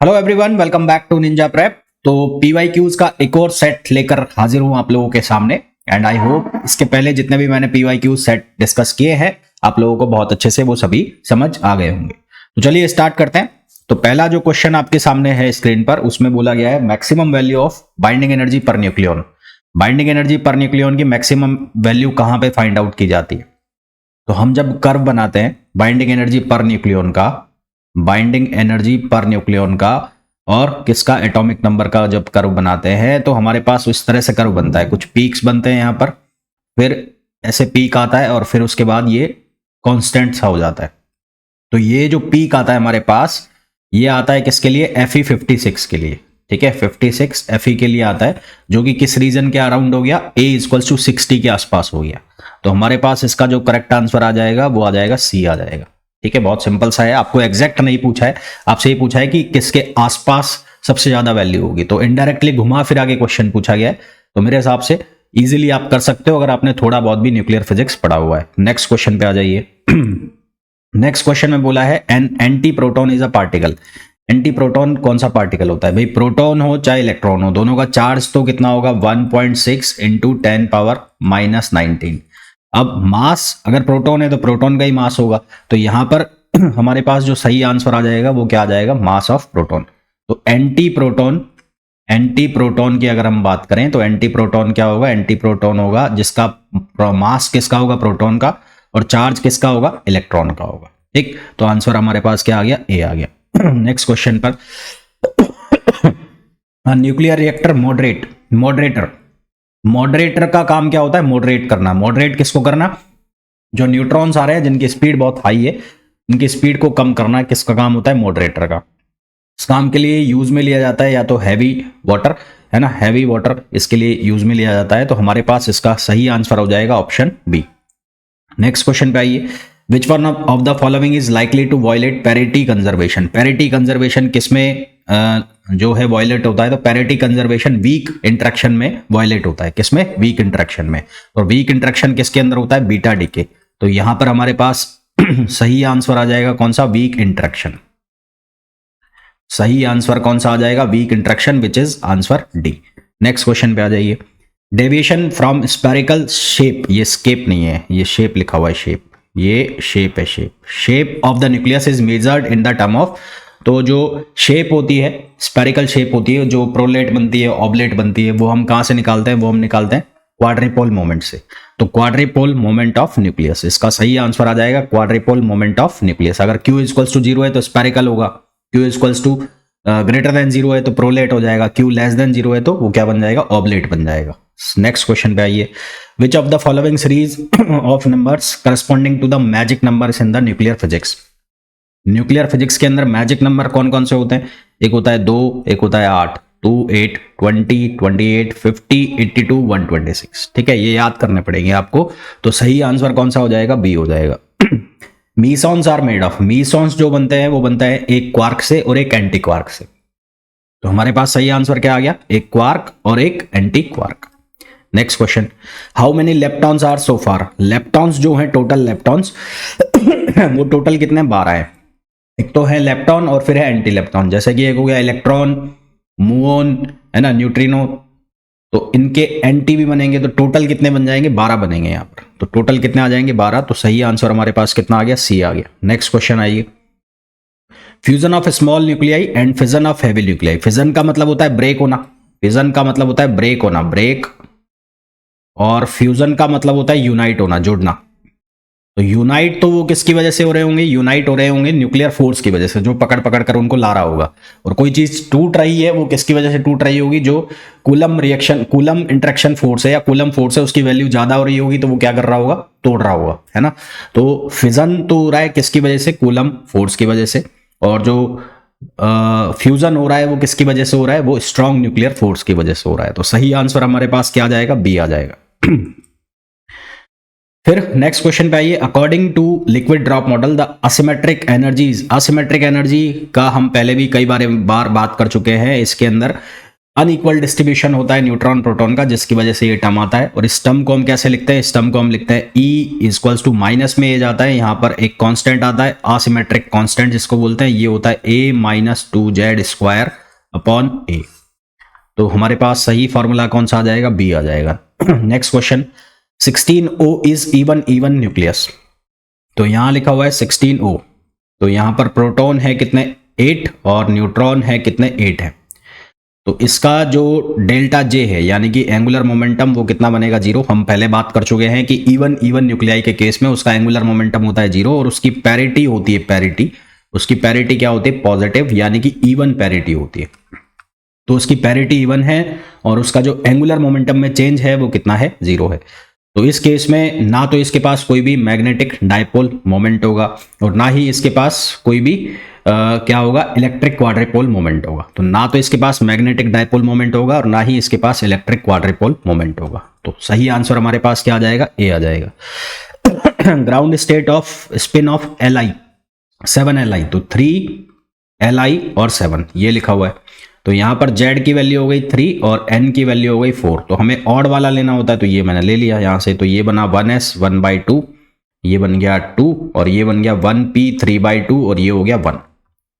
Hello everyone, welcome back to Ninja Prep. तो PYQs का एक और सेट लेकर हाजिर हूं आप लोगों के सामने एंड आई होप इसके पहले जितने भी मैंने पीवाईक्यूज सेट डिस्कस किए हैं आप लोगों को बहुत अच्छे से वो सभी समझ आ गए होंगे। तो चलिए स्टार्ट करते हैं। तो पहला जो क्वेश्चन आपके सामने है स्क्रीन पर, उसमें बोला गया है maximum value of binding energy per nucleon. Binding energy per nucleon की मैक्सिमम वैल्यू कहां पे फाइंड आउट की जाती है? तो हम जब कर्व बनाते हैं बाइंडिंग एनर्जी पर न्यूक्लियन का, बाइंडिंग एनर्जी पर न्यूक्लियन का और किसका एटॉमिक नंबर का जब कर्व बनाते हैं तो हमारे पास इस तरह से कर्व बनता है। कुछ पीक्स बनते हैं यहां पर, फिर ऐसे पीक आता है और फिर उसके बाद ये कांस्टेंट सा हो जाता है। तो ये जो पीक आता है हमारे पास, ये आता है किसके लिए? Fe56 के लिए। ठीक है, 56 Fe के लिए आता है, जो कि किस रीजन के अराउंड हो गया? A = 60 के आसपास हो गया। तो हमारे पास इसका जो करेक्ट आंसर आ जाएगा वो आ जाएगा सी आ जाएगा। ठीक है, बहुत सिंपल सा है, आपको एग्जैक्ट नहीं पूछा है, आपसे ये पूछा है कि किसके आसपास सबसे ज्यादा वैल्यू होगी। तो इनडायरेक्टली घुमा फिरा के क्वेश्चन पूछा गया है, तो मेरे हिसाब से इजीली आप कर सकते हो अगर आपने थोड़ा बहुत भी न्यूक्लियर फिजिक्स पढ़ा हुआ है। नेक्स्ट क्वेश्चन पे आ जाइए। नेक्स्ट क्वेश्चन में बोला है an anti proton is a particle. Anti proton कौन सा पार्टिकल होता है भाई? प्रोटॉन हो चाहे इलेक्ट्रॉन हो, दोनों का चार्ज तो कितना होगा? 1.6 × 10⁻⁻19। अब मास, अगर प्रोटॉन है तो प्रोटॉन का ही मास होगा, तो यहां पर हमारे पास जो सही आंसर आ जाएगा वो क्या आ जाएगा? Mass of proton. तो एंटी प्रोटॉन की अगर हम बात करें तो एंटी प्रोटॉन क्या होगा? एंटी प्रोटॉन होगा जिसका मास किसका होगा? प्रोटॉन का, और चार्ज किसका होगा? इलेक्ट्रॉन का होगा। ठीक, तो आंसर हमारे पास क्या आ गया? ए आ गया। नेक्स्ट क्वेश्चन पर, न्यूक्लियर रिएक्टर मॉडरेटर का काम क्या होता है? मॉडरेट करना। मॉडरेट किसको करना? जो न्यूट्रॉन्स आ रहे हैं जिनकी स्पीड बहुत हाई है, उनकी स्पीड को कम करना किसका काम होता है? मॉडरेटर का। इस काम के लिए यूज में लिया जाता है या तो हैवी वाटर, है ना, हैवी वाटर इसके लिए यूज में लिया जाता है। तो हमारे पास इसका सही आंसर हो जाएगा ऑप्शन बी। नेक्स्ट क्वेश्चन पे आइए। Which one of the following is likely to violate parity conservation? Parity conservation किसमें जो है वायलेट होता है? तो पैरिटी कंजर्वेशन वीक इंटरेक्शन में वायलेट होता है। किसमें? वीक इंटरेक्शन में। और वीक इंटरेक्शन किसके अंदर होता है? Beta decay. तो यहां पर हमारे पास सही आंसर आ जाएगा कौन सा? Weak interaction. सही आंसर कौन सा आ जाएगा? Weak interaction, which is answer D. Next question पे आ जाइए। डेविएशन फ्रॉम स्पेरिकल शेप, ये स्केप नहीं है, ये शेप लिखा हुआ है, शेप, ये शेप है, shape of the nucleus is measured in the term of. तो जो शेप होती है, स्पेरिकल शेप होती है, जो प्रोलेट बनती है, ऑब्लेट बनती है, वो हम कहां से निकालते हैं? वो हम निकालते हैं क्वाड्रिपोल मोमेंट से। तो क्वाड्रिपोल मोमेंट ऑफ न्यूक्लियस, इसका सही आंसर आ जाएगा क्वाड्रिपोल मोमेंट ऑफ न्यूक्लियस। अगर Q = 0 है तो स्पेरिकल होगा, Q = ग्रेटर देन 0 है तो प्रोलेट हो जाएगा, Q लेस देन 0 है तो वो क्या बन जाएगा? ऑब्लेट बन जाएगा। नेक्स्ट क्वेश्चन पे आइए। Which of the following series of numbers corresponding to the magic numbers in the nuclear physics? Nuclear physics के अंदर मैजिक नंबर कौन कौन से होते हैं? एक होता है 2, एक होता है 8, 2, 8, 20, 28, 50, 82, 126। ठीक है, ये याद करने पड़ेंगे आपको। तो सही आंसर कौन सा हो जाएगा? बी हो जाएगा। मीसॉन्स आर मेड ऑफ, मीसॉन्स जो बनते हैं वो बनता है एक क्वार्क से और एक एंटी क्वार्क से। तो हमारे पास सही आंसर क्या आ गया? एक क्वार्क और एक anti quark. Next question, how many leptons are so far? Leptons जो है, टोटल लेप्टॉन्स वो टोटल कितने? 12 है। एक तो है लेप्टॉन और फिर है एंटी लेप्टॉन। जैसे कि एक हो गया इलेक्ट्रॉन, मुओन, है ना, न्यूट्रिनो, तो इनके एंटी भी बनेंगे तो टोटल कितने बन जाएंगे? 12 बनेंगे यहाँ पर। तो टोटल कितने आ जाएंगे? 12। तो सही आंसर हमारे पास कितना आ गया? सी आ गया। नेक्स्ट क्वेश्चन आइए। Fusion of small nuclei and fission of heavy nuclei. Fission का मतलब होता है ब्रेक होना, फिजन का मतलब होता है ब्रेक होना, ब्रेक, और फ्यूजन का मतलब होता है यूनाइट होना, जुड़ना। तो यूनाइट तो वो किसकी वजह से हो रहे होंगे? यूनाइट हो रहे होंगे न्यूक्लियर फोर्स की वजह से, जो पकड़ पकड़ कर उनको ला रहा होगा। और कोई चीज टूट रही है वो किसकी वजह से टूट रही होगी? जो coulomb reaction, coulomb interaction force है या कूलम फोर्स है, उसकी वैल्यू ज्यादा हो रही होगी तो वो क्या कर रहा होगा? तोड़ रहा होगा, है ना। तो फिजन तो हो रहा है किसकी वजह से? कूलम फोर्स की वजह से। और जो फ्यूजन हो रहा है वो किसकी वजह से हो रहा है? वो स्ट्रॉन्ग न्यूक्लियर फोर्स की वजह से हो रहा है। तो सही आंसर हमारे पास क्या आ जाएगा? बी आ जाएगा। फिर नेक्स्ट क्वेश्चन पे आइए। According to liquid drop model the asymmetric energies, asymmetric energy का हम पहले भी कई बार बात कर चुके हैं। इसके अंदर अनइक्वल डिस्ट्रीब्यूशन होता है न्यूट्रॉन प्रोटॉन का, जिसकी वजह से ये टर्म आता है। और इस टर्म को हम कैसे लिखते हैं, इस टर्म को हम लिखते हैं E इक्वल्स टू माइनस में ए जाता है, यहाँ पर एक कांस्टेंट आता है असिमेट्रिक कांस्टेंट जिसको बोलते हैं, ये होता है A minus 2Z square upon A. तो हमारे पास सही फॉर्मूला कौन सा आ जाएगा, बी आ जाएगा। Next question, 16O is even nucleus. तो यहां लिखा हुआ है 16O, तो यहां पर प्रोटॉन है कितने 8 और न्यूट्रॉन है कितने 8 है। तो इसका जो डेल्टा जे है यानी कि एंगुलर मोमेंटम वो कितना बनेगा 0। हम पहले बात कर चुके हैं कि इवन न्यूक्लियाई के केस में उसका एंगुलर मोमेंटम होता है 0 और उसकी पैरिटी होती है पैरिटी, उसकी पैरिटी क्या होती है पॉजिटिव, यानी कि इवन पैरिटी होती है। तो उसकी पैरिटी इवन है और उसका जो एंगुलर मोमेंटम में चेंज है वो कितना है 0 है। तो इस केस में ना तो इसके पास कोई भी मैग्नेटिक डायपोल मोमेंट होगा और ना ही इसके पास कोई भी क्या होगा इलेक्ट्रिक क्वाड्रिपोल मोमेंट होगा। तो ना तो इसके पास मैग्नेटिक डायपोल मोमेंट होगा और ना ही इसके पास इलेक्ट्रिक क्वाड्रिपोल मोमेंट होगा। तो सही आंसर हमारे पास क्या आ जाएगा, ए आ जाएगा। Ground state off spin off Li 7Li, तो 3Li और 7 ये लिखा हुआ है। तो यहां पर Z की वैल्यू हो गई 3 और N की वैल्यू हो गई 4। तो हमें ऑड वाला लेना होता है, तो ये मैंने ले लिया यहां से। तो ये बना 1s 1/2, ये बन गया 2 और ये बन गया 1p 3/2 और ये हो गया 1।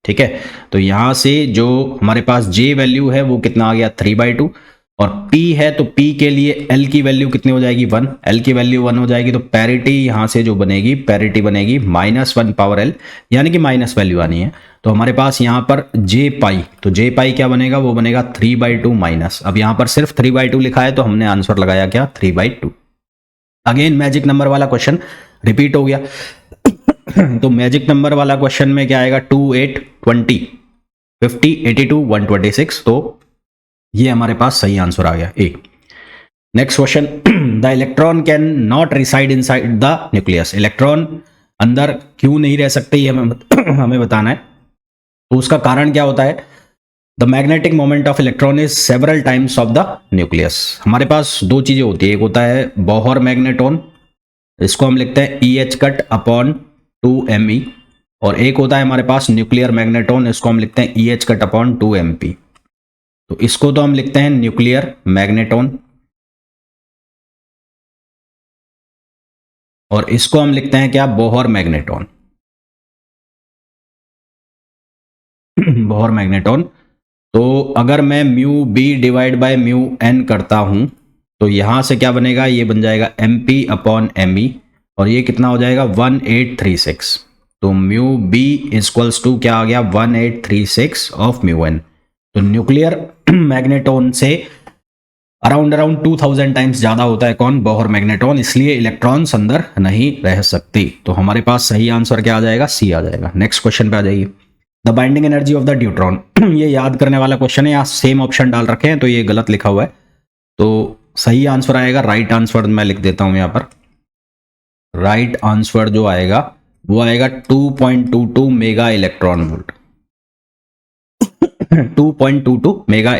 ठीक है, तो यहां से जो हमारे पास J वैल्यू है वो कितना आ गया 3/2 और P है तो P के लिए L की वैल्यू कितनी हो जाएगी 1, L की वैल्यू 1 हो जाएगी। तो पैरिटी यहां से जो बनेगी पैरिटी बनेगी -1 पावर L, यानी कि माइनस वैल्यू आनी है। तो हमारे पास यहाँ पर J पाई, तो J पाई क्या बनेगा, वो बनेगा 3/2 माइनस। अब यहाँ पर सिर्फ 3/2 लिखा है तो हमने आंसर लगाया क्या 3/2। अगेन मैजिक नंबर वाला क्वेश्चन रिपीट हो गया। तो मैजिक नंबर वाला क्वेश्चन में क्या आएगा 2 8 20 50 82 126। तो ये हमारे पास सही आंसर आ गया A. Next question, the electron can not reside inside the nucleus. Electron अंदर क्यों नहीं रह सकते ये हमें बताना है। तो उसका कारण क्या होता है, the magnetic moment of electron is several times of the nucleus. हमारे पास दो चीजें होती है, एक होता है बोहर मैग्नेटॉन, इसको हम लिखते हैं EH कट अपॉन 2me, और एक होता है हमारे पास न्यूक्लियर मैग्नेटॉन, इसको हम लिखते हैं EH कट अपॉन 2mp। तो इसको तो हम लिखते हैं न्यूक्लियर मैग्नेटॉन और इसको हम लिखते हैं क्या बोहर मैग्नेटॉन। Bohr magneton. तो अगर मैं mu B divide by mu N करता हूं तो यहां से क्या बनेगा, ये बन जाएगा MP अपॉन ME और ये कितना हो जाएगा 1836। तो म्यू बी इक्वल्स टू क्या आ गया 1836 ऑफ म्यू एन। तो न्यूक्लियर मैग्नेटॉन से अराउंड 2000 टाइम्स ज्यादा होता है कौन, बोहर मैग्नेटॉन, इसलिए इलेक्ट्रॉन्स अंदर नहीं रह सकती। तो हमारे पास सही आंसर क्या आ जाएगा, सी आ जाएगा। नेक्स्ट क्वेश्चन पे आ जाइए, the binding energy of the deuteron. ये याद करने वाला क्वेश्चन है, यहाँ सेम ऑप्शन डाल रखे हैं तो ये गलत लिखा हुआ है। तो सही आंसर आएगा, राइट आंसर मैं लिख देता हूं यहाँ पर, राइट आंसर जो आएगा वो आएगा 2.22 मेगा इलेक्ट्रॉन वोल्ट। 2.22 मेगा